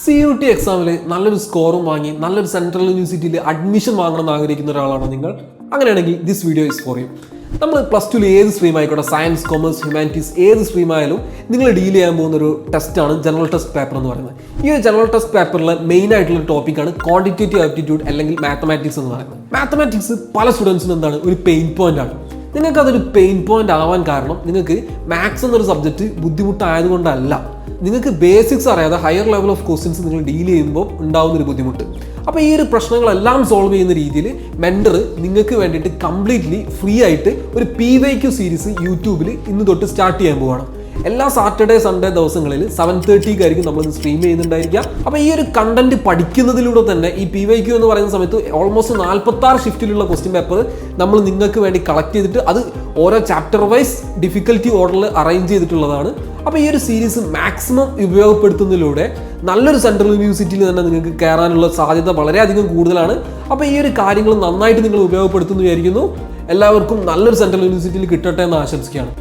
CUT എക്സാമിൽ നല്ലൊരു സ്കോറും വാങ്ങി നല്ലൊരു സെൻട്രൽ യൂണിവേഴ്സിറ്റിയിൽ അഡ്മിഷൻ വാങ്ങണമെന്ന് ആഗ്രഹിക്കുന്ന ഒരാളാണോ നിങ്ങൾ? അങ്ങനെയാണെങ്കിൽ this video is for you. നമ്മൾ +2 ഏത് സ്ട്രീം ആയിക്കോട്ടെ, സയൻസ്, കൊമേഴ്സ്, ഹ്യൂമാനിറ്റീസ്, ഏത് സ്ട്രീം ആയാലും നിങ്ങൾ ഡീൽ ചെയ്യാൻ പോകുന്ന ഒരു ടെസ്റ്റാണ് ജനറൽ ടെസ്റ്റ് പേപ്പർ എന്ന് പറയുന്നത്. ഈ ഒരു ജനറൽ ടെസ്റ്റ് പേപ്പറിൽ മെയിൻ ആയിട്ടുള്ള ടോപ്പിക്കാണ് ക്വാണ്ടിറ്റേറ്റീവ് ആപ്റ്റിറ്റ്യൂഡ് അല്ലെങ്കിൽ മാത്തമാറ്റിക്സ് എന്ന് പറയുന്നത്. മാത്തമാറ്റിക്സ് പല സ്റ്റുഡൻസിനും എന്താണ് ഒരു പെയിൻ പോയിന്റ് ആണ്. നിങ്ങൾക്ക് അതൊരു പെയിൻ പോയിന്റ് ആവാൻ കാരണം നിങ്ങൾക്ക് മാത്സ് എന്നൊരു സബ്ജക്റ്റ് ബുദ്ധിമുട്ടായതുകൊണ്ടല്ല, നിങ്ങൾക്ക് ബേസിക്സ് അറിയാതെ ഹയർ ലെവൽ ഓഫ് ക്വസ്റ്റ്യൻസ് നിങ്ങൾ ഡീൽ ചെയ്യുമ്പോൾ ഉണ്ടാകുന്നൊരു ബുദ്ധിമുട്ട്. അപ്പോൾ ഈ ഒരു പ്രശ്നങ്ങളെല്ലാം സോൾവ് ചെയ്യുന്ന രീതിയിൽ മെൻറ്റർ നിങ്ങൾക്ക് വേണ്ടിയിട്ട് കംപ്ലീറ്റ്ലി ഫ്രീ ആയിട്ട് ഒരു PYQ സീരീസ് യൂട്യൂബിൽ ഇന്ന് തൊട്ട് സ്റ്റാർട്ട് ചെയ്യാൻ പോവുകയാണ്. എല്ലാ സാറ്റർഡേ സൺഡേ ദിവസങ്ങളിൽ 7:30 നമ്മൾ സ്ട്രീം ചെയ്യുന്നുണ്ടായിരിക്കുക. അപ്പോൾ ഈ ഒരു കണ്ടന്റ് പഠിക്കുന്നതിലൂടെ തന്നെ ഈ PYQ എന്ന് പറയുന്ന സമയത്ത് ഓൾമോസ്റ്റ് 46 ഷിഫ്റ്റിലുള്ള ക്വസ്റ്റ്യൻ പേപ്പർ നമ്മൾ നിങ്ങൾക്ക് വേണ്ടി കളക്ട് ചെയ്തിട്ട് അത് ഓരോ ചാപ്റ്റർ വൈസ് ഡിഫിക്കൽറ്റി ഓർഡറിൽ അറേഞ്ച് ചെയ്തിട്ടുള്ളതാണ്. അപ്പോൾ ഈ ഒരു സീരീസ് മാക്സിമം ഉപയോഗപ്പെടുത്തുന്നതിലൂടെ നല്ലൊരു സെൻട്രൽ യൂണിവേഴ്സിറ്റിയിൽ തന്നെ നിങ്ങൾക്ക് കയറാനുള്ള സാധ്യത വളരെയധികം കൂടുതലാണ്. അപ്പോൾ ഈ ഒരു കാര്യങ്ങൾ നന്നായിട്ട് നിങ്ങൾ ഉപയോഗപ്പെടുത്തുന്നു വിചാരിക്കുന്നു. എല്ലാവർക്കും നല്ലൊരു സെൻട്രൽ യൂണിവേഴ്സിറ്റിയിൽ കിട്ടട്ടെ എന്ന് ആശംസിക്കുകയാണ്.